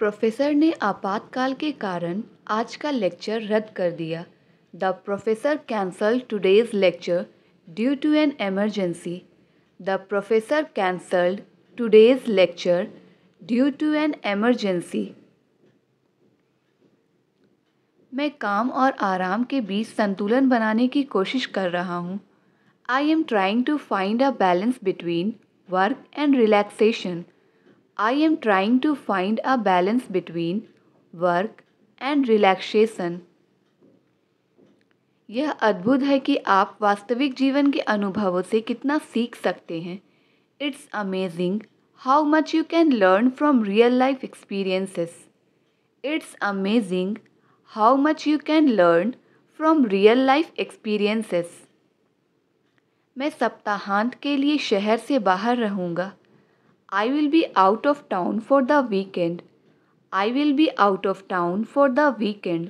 Professor ने आपातकाल के कारण आज का लेक्चर रद्द कर दिया। The professor cancelled today's lecture due to an emergency. The professor cancelled today's lecture due to an emergency. मैं काम और आराम के बीच संतुलन बनाने की कोशिश कर रहा हूँ। I am trying to find a balance between work and relaxation. I am trying to find a balance between work and relaxation. यह अद्भुत है कि आप वास्तविक जीवन के अनुभवों से कितना सीख सकते हैं। It's amazing how much you can learn from real life experiences. It's amazing how much you can learn from real life experiences. मैं सप्ताहांत के लिए शहर से बाहर रहूँगा। I will be out of town for the weekend. I will be out of town for the weekend.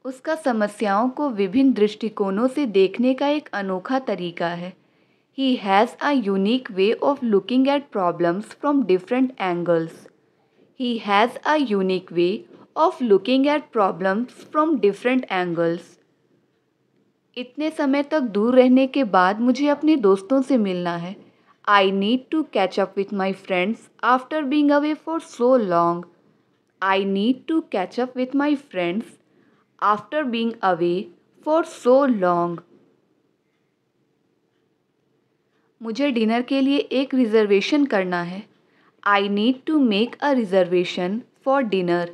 उसका समस्याओं को विभिन्न दृष्टिकोणों से देखने का एक अनोखा तरीका है। He has a unique way of looking at problems from different angles. He has a unique way of looking at problems from different angles. इतने समय तक दूर रहने के बाद मुझे अपने दोस्तों से मिलना है। I need to catch up with my friends after being away for so long. I need to catch up with my friends after being away for so long. मुझे डिनर के लिए एक रिजर्वेशन करना है। I need to make a reservation for dinner.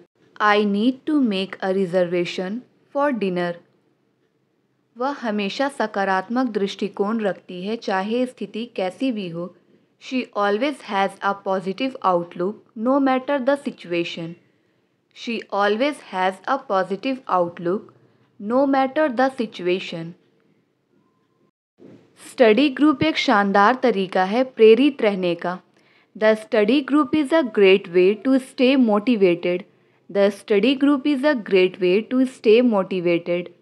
I need to make a reservation for dinner. वह हमेशा सकारात्मक दृष्टिकोण रखती है, चाहे स्थिति कैसी भी हो। She always has a positive outlook no matter the situation. She always has a positive outlook no matter the situation. Study group एक शानदार तरीका है प्रेरित रहने का। The study group is a great way to stay motivated. The study group is a great way to stay motivated.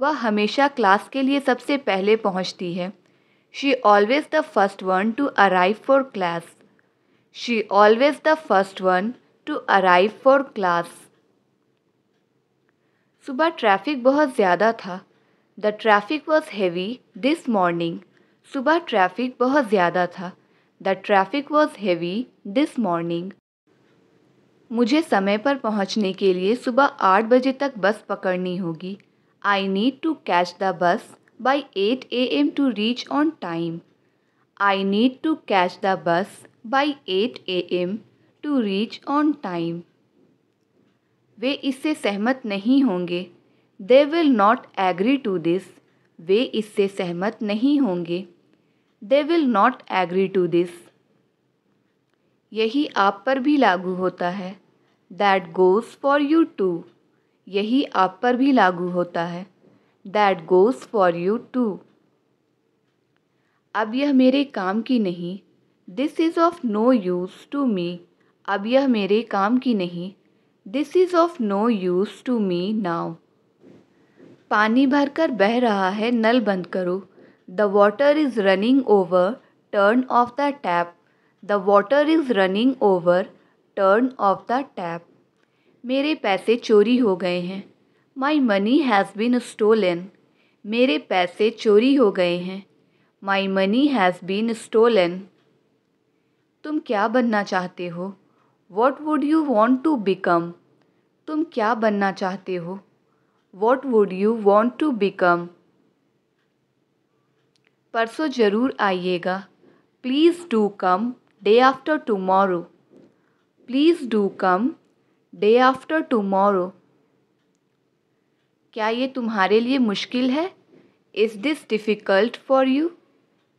वह हमेशा class के लिए सबसे पहले पहुंचती है। She always the first one to arrive for class. She always the first one to arrive for class. सुबह traffic बहुत ज़्यादा था। The traffic was heavy this morning. सुबह ट्रैफिक बहुत ज़्यादा था। The traffic was heavy this morning. मुझे समय पर पहुंचने के लिए सुबह 8 बजे तक बस पकड़नी होगी। I need to catch the bus by 8 a.m. to reach on time. I need to catch the bus by 8 a.m. to reach on time. वे इससे सहमत नहीं होंगे। They will not agree to this. वे इससे सहमत नहीं होंगे। They will not agree to this. यही आप पर भी लागू होता है। That goes for you too. यही आप पर भी लागू होता है। That goes for you too. अब यह मेरे काम की नहीं। This is of no use to me. अब यह मेरे काम की नहीं। This is of no use to me now. पानी भरकर बह रहा है, नल बंद करो। The water is running over, turn off the tap. The water is running over, turn off the tap. मेरे पैसे चोरी हो गए हैं। My money has been stolen. मेरे पैसे चोरी हो गए हैं। My money has been stolen. तुम क्या बनना चाहते हो? What would you want to become? तुम क्या बनना चाहते हो? What would you want to become? परसों ज़रूर आइएगा। Please do come day after tomorrow. Please do come day after tomorrow. क्या ये तुम्हारे लिए मुश्किल है? Is this difficult for you?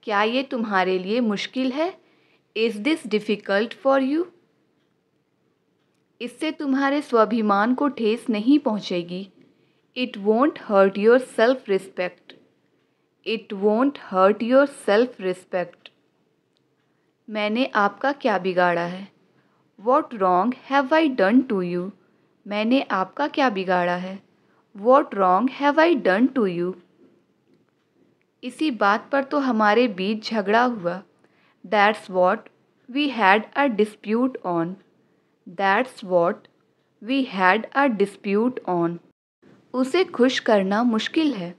क्या ये तुम्हारे लिए मुश्किल है? Is this difficult for you? इससे तुम्हारे स्वाभिमान को ठेस नहीं पहुंचेगी। It won't hurt your self-respect. It won't hurt your self-respect. मैंने आपका क्या बिगाड़ा है? What wrong have I done to you? मैंने आपका क्या बिगाड़ा है? What wrong have I done to you? इसी बात पर तो हमारे बीच झगड़ा हुआ। That's what we had a dispute on. That's what we had a dispute on. उसे खुश करना मुश्किल है।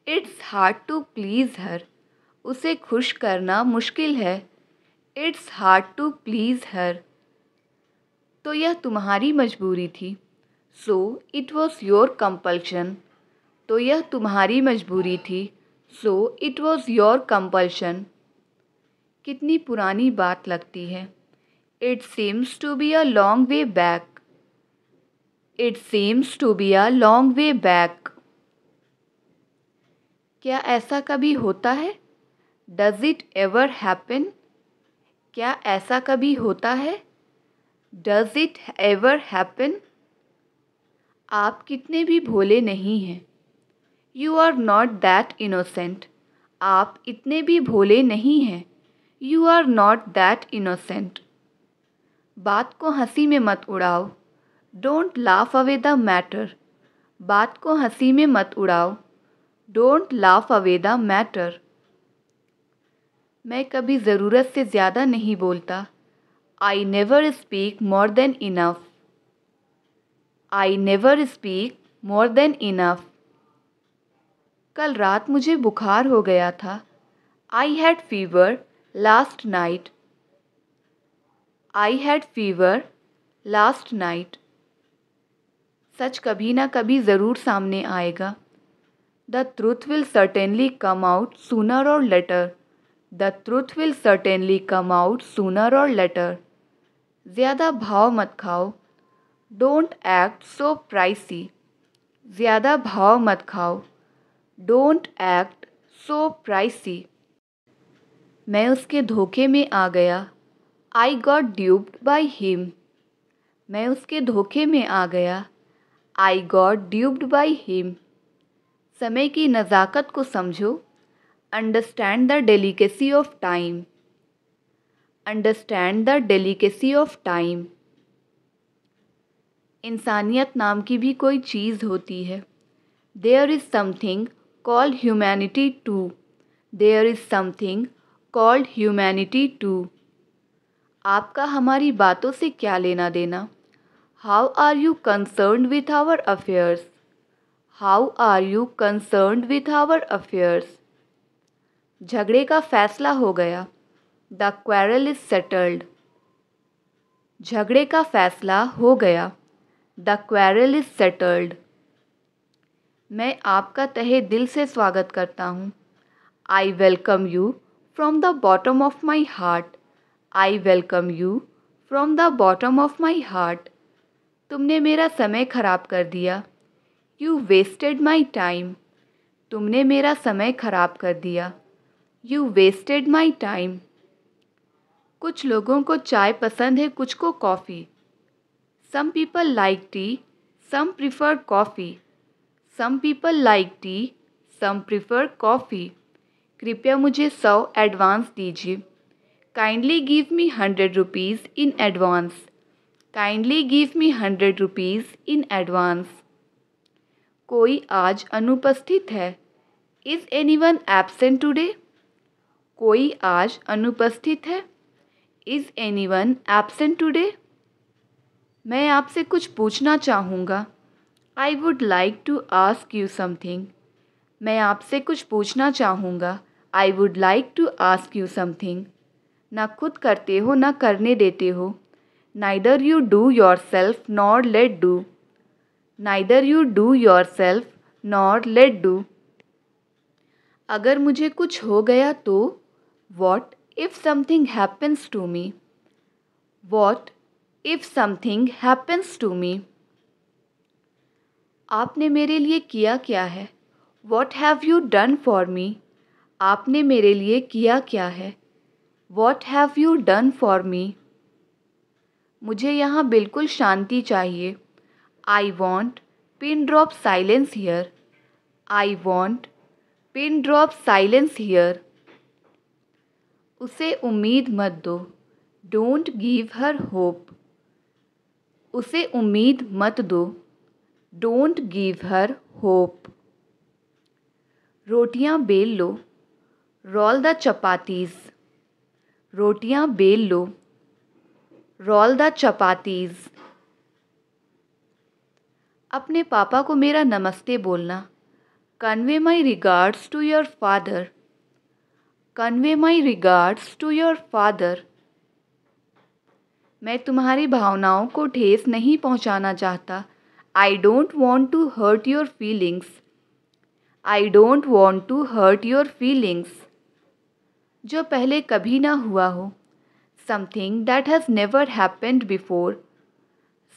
It's hard to please her. उसे खुश करना मुश्किल है। It's hard to please her. तो यह तुम्हारी मजबूरी थी। So it was your compulsion. तो यह तुम्हारी मजबूरी थी। So it was your compulsion. कितनी पुरानी बात लगती है। It seems to be a long way back. It seems to be a long way back. क्या ऐसा कभी होता है? Does it ever happen? क्या ऐसा कभी होता है? Does it ever happen? आप कितने भी भोले नहीं हैं। You are not that innocent. आप इतने भी भोले नहीं हैं। You are not that innocent. बात को हंसी में मत उड़ाओ। Don't laugh away the matter. बात को हंसी में मत उड़ाओ। Don't laugh away the matter. मैं कभी ज़रूरत से ज़्यादा नहीं बोलता। I never speak more than enough. I never speak more than enough. कल रात मुझे बुखार हो गया था। I had fever last night. I had fever last night. सच कभी ना कभी ज़रूर सामने आएगा। The truth will certainly come out sooner or later. The truth will certainly come out sooner or later. ज़्यादा भाव मत खाओ। Don't act so pricey. ज़्यादा भाव मत खाओ। Don't act so pricey. मैं उसके धोखे में आ गया। I got duped by him. मैं उसके धोखे में आ गया। I got duped by him. समय की नज़ाकत को समझो। Understand the delicacy of time. Understand the delicacy of time. इंसानियत नाम की भी कोई चीज़ होती है। There is something called humanity too. There is something called humanity too. आपका हमारी बातों से क्या लेना देना? How are you concerned with our affairs? How are you concerned with our affairs? झगड़े का फैसला हो गया। The quarrel is settled. झगड़े का फैसला हो गया। The quarrel is settled. मैं आपका तहे दिल से स्वागत करता हूँ। I welcome you from the bottom of my heart. I welcome you from the bottom of my heart. तुमने मेरा समय खराब कर दिया। You wasted my time. तुमने मेरा समय खराब कर दिया। You wasted my time. कुछ लोगों को चाय पसंद है, कुछ को coffee. Some people like tea, some prefer coffee. Some people like tea, some prefer coffee. कृपया मुझे 100 एडवांस दीजिए। Kindly give me 100 rupees in advance. Kindly give me 100 rupees in advance. कोई आज अनुपस्थित है। Is anyone absent today? कोई आज अनुपस्थित है। Is anyone absent today? मैं आपसे कुछ पूछना चाहूँगा। I would like to ask you something. मैं आपसे कुछ पूछना चाहूँगा। I would like to ask you something. ना खुद करते हो ना करने देते हो। Neither you do yourself nor let do. Neither you do yourself nor let do. अगर मुझे कुछ हो गया तो? What if something happens to me? What if something happens to me? आपने मेरे लिए किया क्या है? What have you done for me? आपने मेरे लिए किया क्या है? What have you done for me? मुझे यहाँ बिल्कुल शांति चाहिए। I want pin drop silence here. I want pin drop silence here. उसे उम्मीद मत दो। Don't give her hope. उसे उम्मीद मत दो। Don't give her hope. रोटियां बेल लो। Roll the chapatis. रोटियां बेल लो। roll the chapatis. अपने पापा को मेरा नमस्ते बोलना. Convey my regards to your father. Convey my regards to your father. मैं तुम्हारी भावनाओं को ठेस नहीं पहुंचाना चाहता. I don't want to hurt your feelings. I don't want to hurt your feelings. जो पहले कभी ना हुआ हो. Something that has never happened before.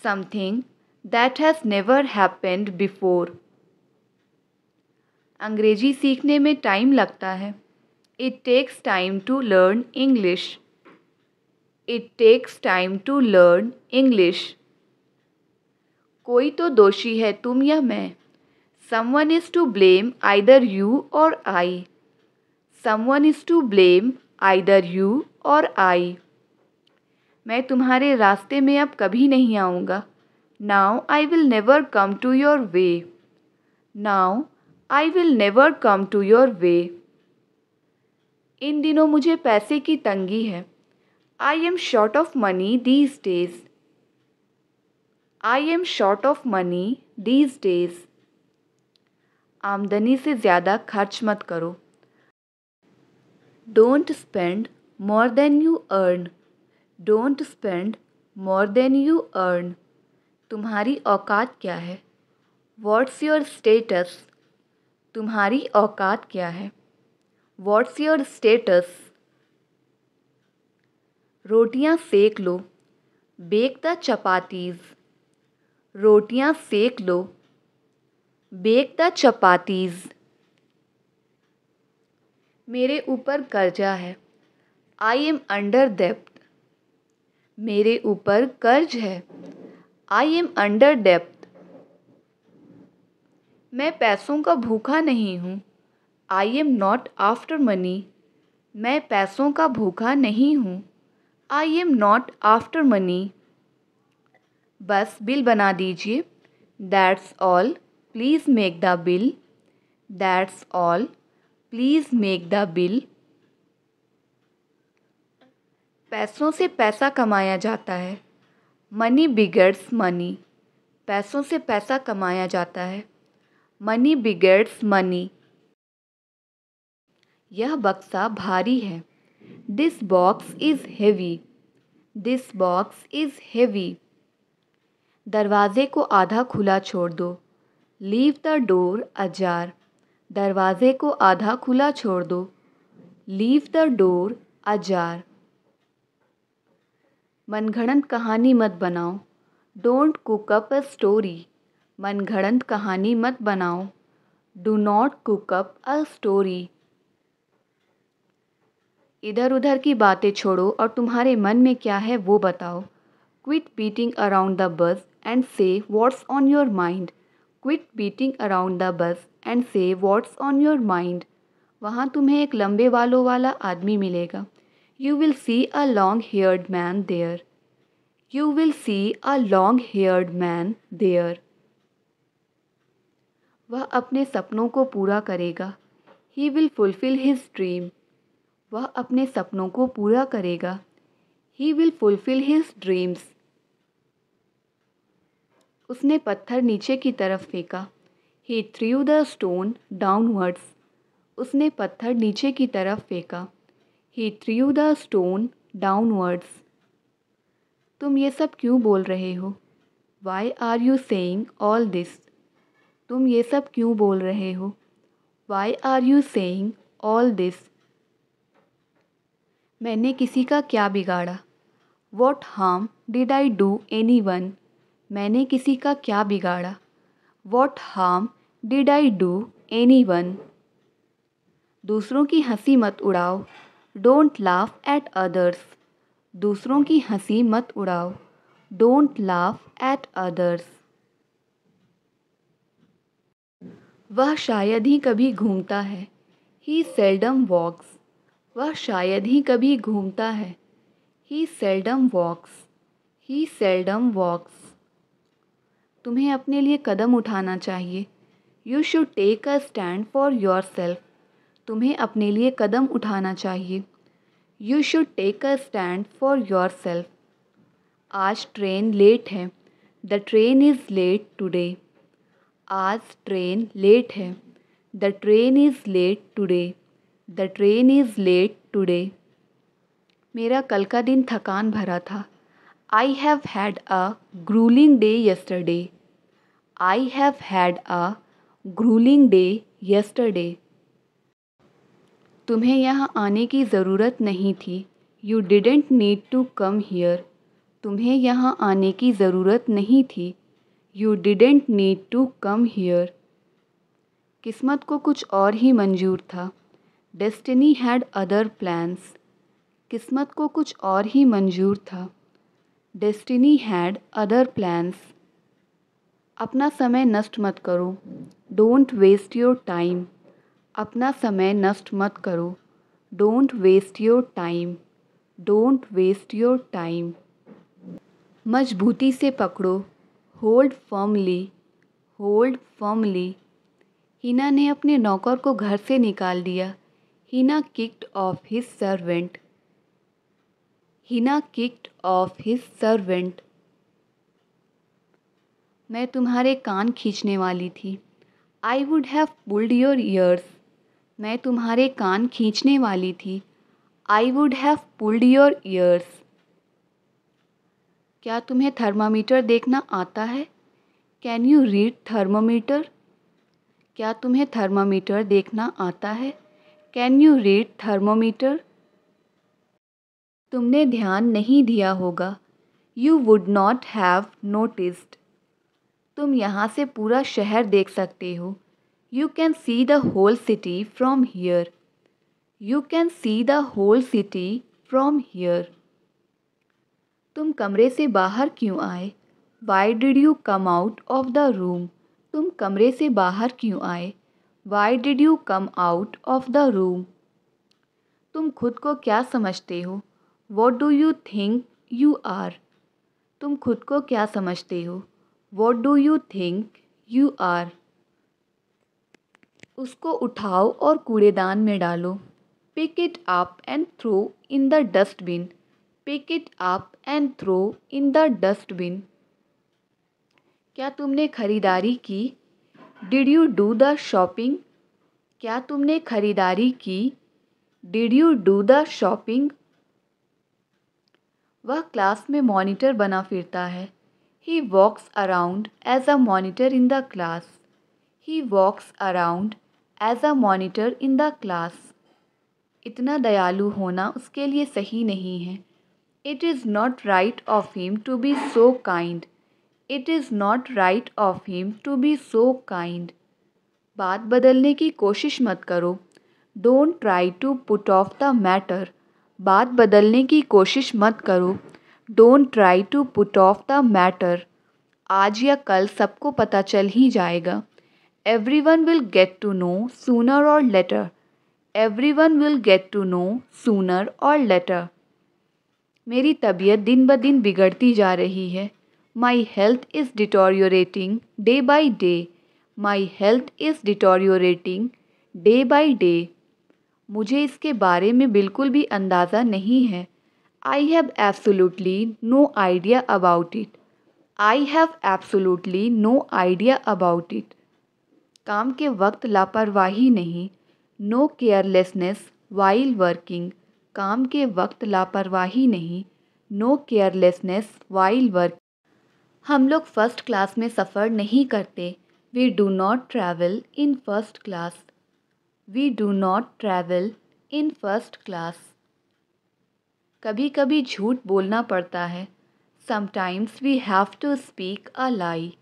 Something that has never happened before. अंग्रेजी सीखने में टाइम लगता है. It takes time to learn English. It takes time to learn English. कोई तो दोषी है, तुम या मैं. Someone is to blame, either you or I. Someone is to blame, either you or I. मैं तुम्हारे रास्ते में अब कभी नहीं आऊँगा. Now I will never come to your way. Now I will never come to your way. इन दिनों मुझे पैसे की तंगी है. I am short of money these days. I am short of money these days. आमदनी से ज़्यादा खर्च मत करो. Don't spend more than you earn. Don't spend more than you earn. तुम्हारी औकात क्या है? What's your status? तुम्हारी औकात क्या है? What's your status? रोटियां सेक लो. Bake the chapatis. रोटियां सेक लो. Bake the chapatis. मेरे ऊपर कर्जा है. I am under debt. मेरे ऊपर कर्ज है. I am under debt. मैं पैसों का भूखा नहीं हूँ. I am not after money. मैं पैसों का भूखा नहीं हूँ. I am not after money. बस बिल बना दीजिए. That's all. Please make the bill. That's all. Please make the bill. पैसों से पैसा कमाया जाता है. Money begets money. पैसों से पैसा कमाया जाता है. Money begets money. यह बक्सा भारी है. This box is heavy. This box is heavy. दरवाजे को आधा खुला छोड़ दो. Leave the door ajar. दरवाजे को आधा खुला छोड़ दो. Leave the door ajar. मनगढ़ंत कहानी मत बनाओ. Don't cook up a story. मनगढ़ंत कहानी मत बनाओ. Do not cook up a story. इधर उधर की बातें छोड़ो और तुम्हारे मन में क्या है वो बताओ. Quit beating around the bush and say what's on your mind. Quit beating around the bush and say what's on your mind. वहाँ तुम्हें एक लंबे बालों वाला आदमी मिलेगा. You will see a long-haired man there. You will see a long-haired man there. वह अपने सपनों को पूरा करेगा. He will fulfill his dream. वह अपने सपनों को पूरा करेगा. He will fulfill his dreams. उसने पत्थर नीचे की तरफ फेंका. He threw the stone downwards. उसने पत्थर नीचे की तरफ फेंका. He threw the stone downwards. तुम ये सब क्यों बोल रहे हो? Why are you saying all this? तुम ये सब क्यों बोल रहे हो? Why are you saying all this? मैंने किसी का क्या बिगाड़ा? What harm did I do anyone? मैंने किसी का क्या बिगाड़ा? What harm did I do anyone? दूसरों की हंसी मत उड़ाओ. Don't laugh at others. दूसरों की हंसी मत उड़ाओ. Don't laugh at others. वह शायद ही कभी घूमता है. He seldom walks. वह शायद ही कभी घूमता है. He seldom walks. He seldom walks. तुम्हें अपने लिए कदम उठाना चाहिए. You should take a stand for yourself. तुम्हें अपने लिए कदम उठाना चाहिए. You should take a stand for yourself. आज ट्रेन लेट है। The train is late today. आज ट्रेन लेट है। The train is late today. The train is late today. मेरा कल का दिन थकान भरा था। I have had a gruelling day yesterday. I have had a grueling day yesterday. तुम्हें यहाँ आने की ज़रूरत नहीं थी। You didn't need to come here. तुम्हें यहाँ आने की ज़रूरत नहीं थी। You didn't need to come here. किस्मत को कुछ और ही मंजूर था। Destiny had other plans. किस्मत को कुछ और ही मंजूर था। Destiny had other plans. अपना समय नष्ट मत करो। Don't waste your time. अपना समय नष्ट मत करो। Don't waste your time. Don't waste your time. मजबूती से पकड़ो। Hold firmly. Hold firmly. Hina ने अपने नौकर को घर से निकाल दिया। Hina kicked off his servant. Hina kicked off his servant. मैं तुम्हारे कान खींचने वाली थी। I would have pulled your ears. मैं तुम्हारे कान खींचने वाली थी। I would have pulled your years. क्या तुम्हें थर्मामीटर देखना आता है? Can you read thermometer? क्या तुम्हें थर्मामीटर देखना आता है? Can you read thermometer? तुमने ध्यान नहीं दिया होगा। You would not have noticed. तुम यहाँ से पूरा शहर देख सकते हो। You can see the whole city from here. You can see the whole city from here. तुम कमरे से बाहर क्यों आए? Why did you come out of the room? तुम कमरे से बाहर क्यों आए? Why did you come out of the room? तुम खुद को क्या समझते हो? What do you think you are? तुम खुद को क्या समझते हो? What do you think you are? उसको उठाओ और कूड़ेदान में डालो। Pick it up and throw in the dustbin. Pick it up and throw in the dustbin. क्या तुमने खरीदारी की? Did you do the shopping? क्या तुमने खरीदारी की? Did you do the shopping? वह क्लास में मॉनिटर बना फिरता है। He walks around as a monitor in the class. He walks around as a monitor in the class. इतना दयालु होना उसके लिए सही नहीं है। It is not right of him to be so kind. It is not right of him to be so kind. बात बदलने की कोशिश मत करो। Don't try to put off the matter. बात बदलने की कोशिश मत करो। Don't try to put off the matter. आज या कल सबको पता चल ही जाएगा। Everyone will get to know sooner or later. Everyone will get to know sooner or later. मेरी तबीयत दिन ब दिन बिगड़ती जा रही है। My health is deteriorating day by day. My health is deteriorating day by day. मुझे इसके बारे में बिल्कुल भी अंदाज़ा नहीं है। I have absolutely no idea about it. I have absolutely no idea about it. काम के वक्त लापरवाही नहीं। No carelessness while working. काम के वक्त लापरवाही नहीं। No carelessness while work. हम लोग फर्स्ट क्लास में सफ़र नहीं करते। We do not travel in first class. We do not travel in first class. कभी कभी झूठ बोलना पड़ता है। Sometimes we have to speak a lie.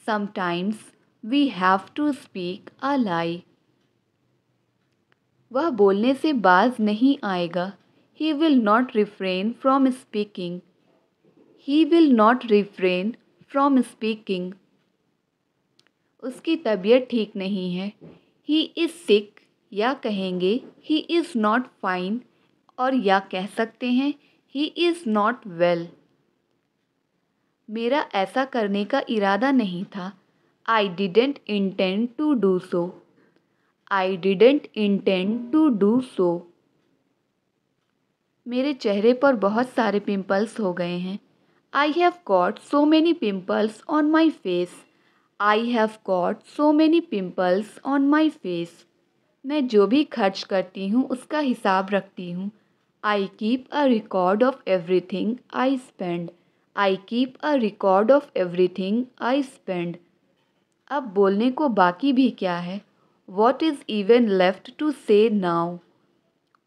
Sometimes we have to speak a lie. वह बोलने से बाज नहीं आएगा। He will not refrain from speaking. He will not refrain from speaking. उसकी तबीयत ठीक नहीं है। ही इज़ सिक या कहेंगे ही इज़ नॉट फाइन और या कह सकते हैं ही इज़ नॉट वेल। मेरा ऐसा करने का इरादा नहीं था। I didn't intend to do so. I didn't intend to do so. मेरे चेहरे पर बहुत सारे पिंपल्स हो गए हैं। I have got so many pimples on my face. I have got so many pimples on my face. मैं जो भी खर्च करती हूँ उसका हिसाब रखती हूँ. I keep a record of everything I spend. I keep a record of everything I spend. अब बोलने को बाकी भी क्या है? What is even left to say now?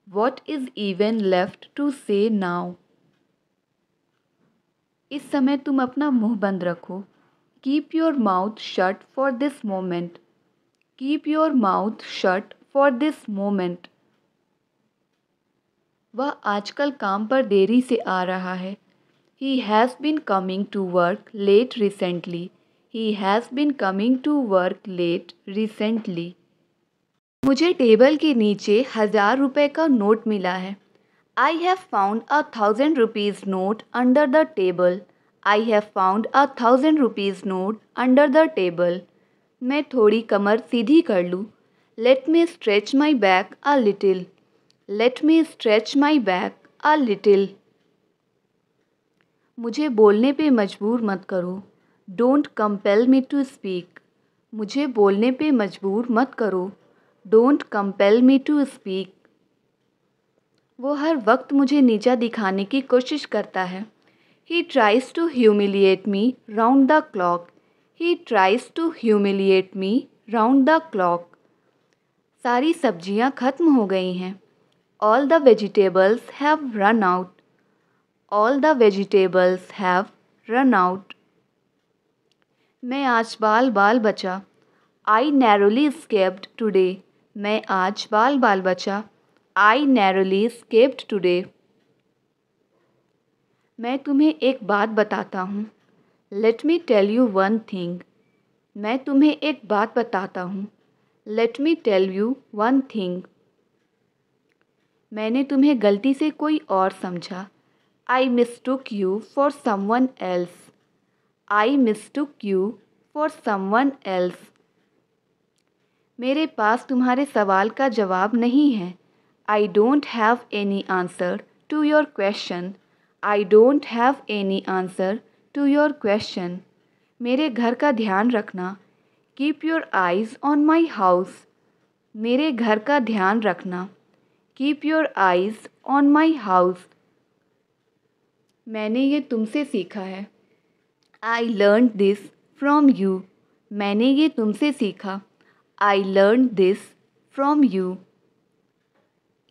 What is even left to say now? इस समय तुम अपना मुंह बंद रखो. Keep your mouth shut for this moment. Keep your mouth shut for this moment. वह आजकल काम पर देरी से आ रहा है. He has been coming to work late recently. He has been coming to work late recently. मुझे टेबल के नीचे 1000 रुपये का नोट मिला है. I have found a 1000 rupees note under the table. I have found a 1000 rupees note under the table. मैं थोड़ी कमर सीधी कर लूँ. Let me stretch my back a little. Let me stretch my back a little. मुझे बोलने पे मजबूर मत करो. Don't compel me to speak. मुझे बोलने पे मजबूर मत करो. Don't compel me to speak. वो हर वक्त मुझे नीचा दिखाने की कोशिश करता है. He tries to humiliate me round the clock. He tries to humiliate me round the clock. सारी सब्जियां खत्म हो गई हैं. All the vegetables have run out. All the vegetables have run out. मैं आज बाल बाल बचा. I narrowly escaped today. मैं आज बाल बाल बचा. I narrowly escaped today. मैं तुम्हें एक बात बताता हूँ. Let me tell you one thing. मैं तुम्हें एक बात बताता हूँ. Let me tell you one thing. मैंने तुम्हें गलती से कोई और समझा. I mistook you for someone else. I mistook you for someone else. मेरे पास तुम्हारे सवाल का जवाब नहीं है. I don't have any answer to your question. I don't have any answer to your question. मेरे घर का ध्यान रखना. Keep your eyes on my house. मेरे घर का ध्यान रखना. Keep your eyes on my house. मैंने ये तुमसे सीखा है. I learned this from you. मैंने ये तुमसे सीखा. I learned this from you.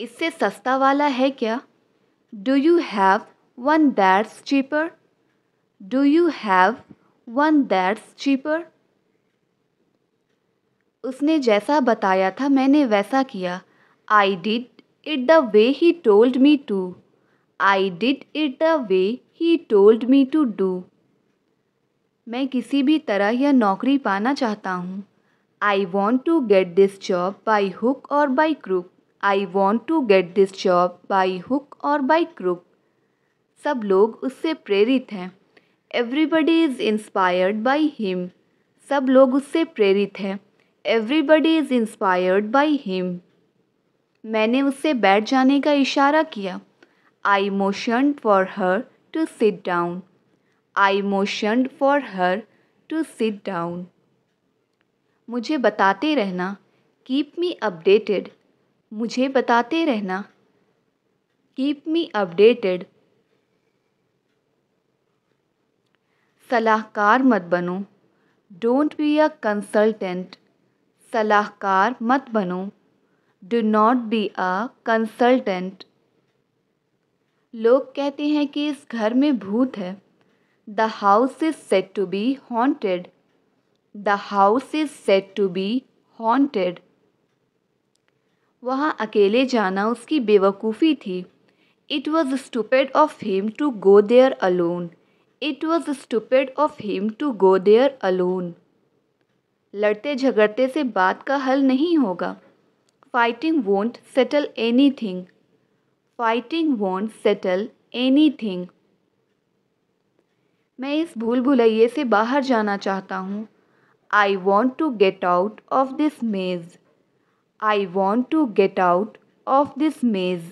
इससे सस्ता वाला है क्या? Do you have one that's cheaper? Do you have one that's cheaper? उसने जैसा बताया था मैंने वैसा किया. I did it the way he told me to. I did it the way he told me to do. मैं किसी भी तरह यह नौकरी पाना चाहता हूँ. I want to get this job by hook or by crook. I want to get this job by hook or by crook. सब लोग उससे प्रेरित हैं. Everybody is inspired by him. सब लोग उससे प्रेरित हैं. Everybody is inspired by him. मैंने उससे बैठ जाने का इशारा किया. I motioned for her to sit down. I motioned for her to sit down. मुझे बताते रहना. Keep me updated. मुझे बताते रहना. Keep me updated. सलाहकार मत बनो. Don't be a consultant. सलाहकार मत बनो. Do not be a consultant. लोग कहते हैं कि इस घर में भूत है. The house is said to be haunted. The house is said to be haunted. वहाँ अकेले जाना उसकी बेवकूफ़ी थी. It was stupid of him to go there alone. It was stupid of him to go there alone. लड़ते झगड़ते से बात का हल नहीं होगा. Fighting won't settle anything. Fighting won't settle anything. मैं इस भूल भुलैये से बाहर जाना चाहता हूँ. I want to get out of this maze. I want to get out of this maze.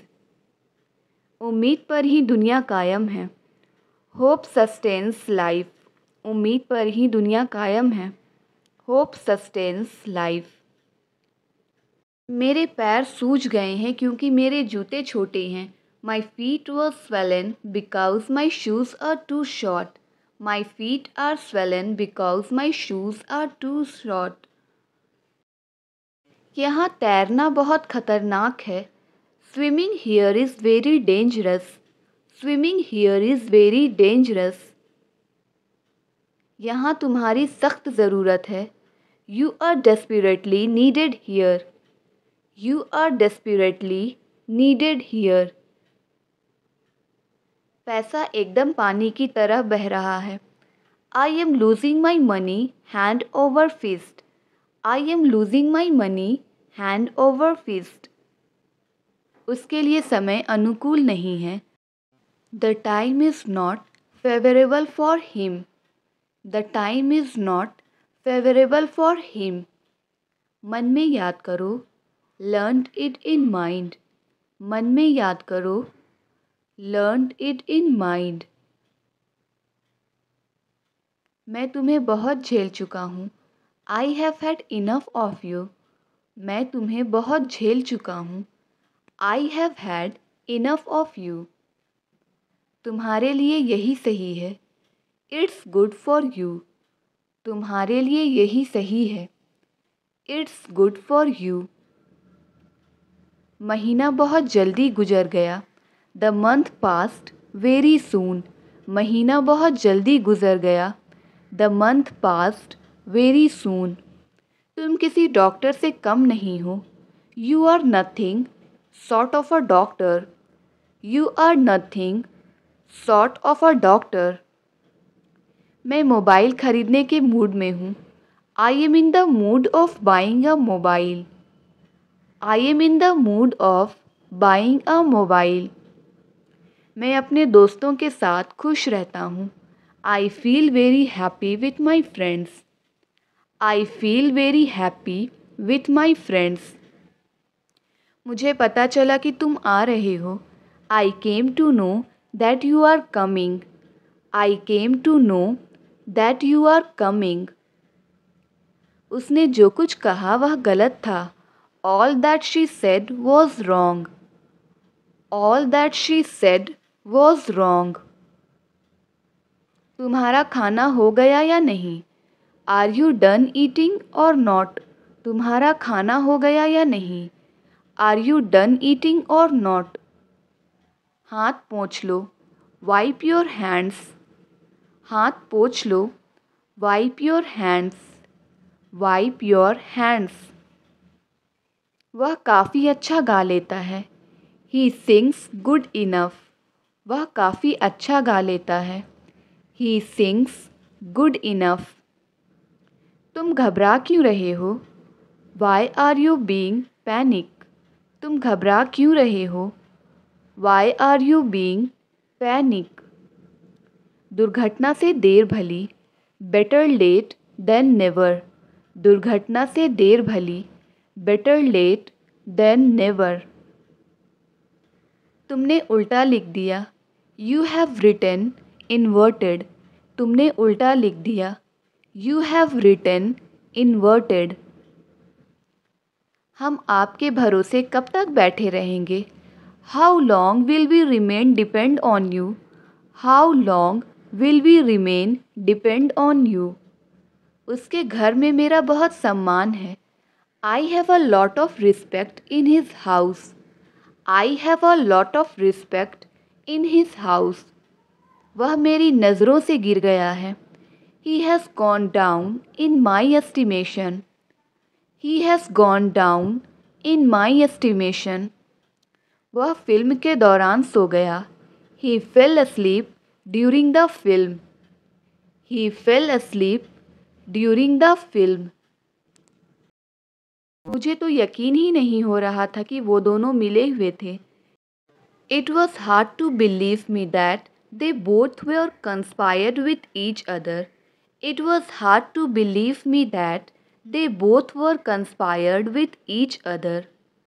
उम्मीद पर ही दुनिया कायम है. Hope sustains life. उम्मीद पर ही दुनिया कायम है। Hope sustains life. मेरे पैर सूज गए हैं क्योंकि मेरे जूते छोटे हैं। My feet were swollen because my shoes are too short. My feet are swollen because my shoes are too short. यहाँ तैरना बहुत खतरनाक है। Swimming here is very dangerous. Swimming here is very dangerous. यहाँ तुम्हारी सख्त ज़रूरत है। You are desperately needed here. You are desperately needed here. पैसा एकदम पानी की तरह बह रहा है। I am losing my money hand over fist. I am losing my money hand over fist. उसके लिए समय अनुकूल नहीं है। The time is not favourable for him. The time is not favourable for him. मन में याद करो। Learn it in mind. मन में याद करो। Learn it in mind. मैं तुम्हें बहुत झेल चुका हूँ। I have had enough of you. मैं तुम्हें बहुत झेल चुका हूँ। I have had enough of you. तुम्हारे लिए यही सही है। It's good for you. तुम्हारे लिए यही सही है। It's good for you. महीना बहुत जल्दी गुजर गया। The month past very soon. महीना बहुत जल्दी गुजर गया। The month past very soon. तुम किसी डॉक्टर से कम नहीं हो। You are nothing sort of a doctor. You are nothing sort of a doctor. मैं मोबाइल खरीदने के मूड में हूँ। I am in the mood of buying a mobile. I am in the mood of buying a mobile. मैं अपने दोस्तों के साथ खुश रहता हूँ। I feel very happy with my friends. I feel very happy with my friends. मुझे पता चला कि तुम आ रहे हो। I came to know that you are coming. I came to know that you are coming. उसने जो कुछ कहा वह गलत था। All that she said was wrong. All that she said was wrong. तुम्हारा खाना हो गया या नहीं? Are you done eating or not? तुम्हारा खाना हो गया या नहीं? Are you done eating or not? हाथ पोंछ लो। Wipe your hands. हाथ पोंछ लो। Wipe your hands. Wipe your hands. वह काफ़ी अच्छा गा लेता है। He sings good enough. वह काफ़ी अच्छा गा लेता है। He sings good enough. तुम घबरा क्यों रहे हो? Why are you being panic? तुम घबरा क्यों रहे हो? Why are you being panic? दुर्घटना से देर भली। Better late than never. दुर्घटना से देर भली। Better late than never. तुमने उल्टा लिख दिया। You have written inverted. तुमने उल्टा लिख दिया। You have written inverted. हम आपके भरोसे कब तक बैठे रहेंगे? How long will we remain depend on you? How long will we remain depend on you? उसके घर में मेरा बहुत सम्मान है। I have a lot of respect in his house. I have a lot of respect in his house. वह मेरी नज़रों से गिर गया है। He has gone down in my estimation. He has gone down in my estimation. वह film के दौरान सो गया। He fell asleep during the film. He fell asleep during the film. मुझे तो यकीन ही नहीं हो रहा था कि वो दोनों मिले हुए थे। It was hard to believe me that they both were conspired with each other. It was hard to believe me that they both were conspired with each other.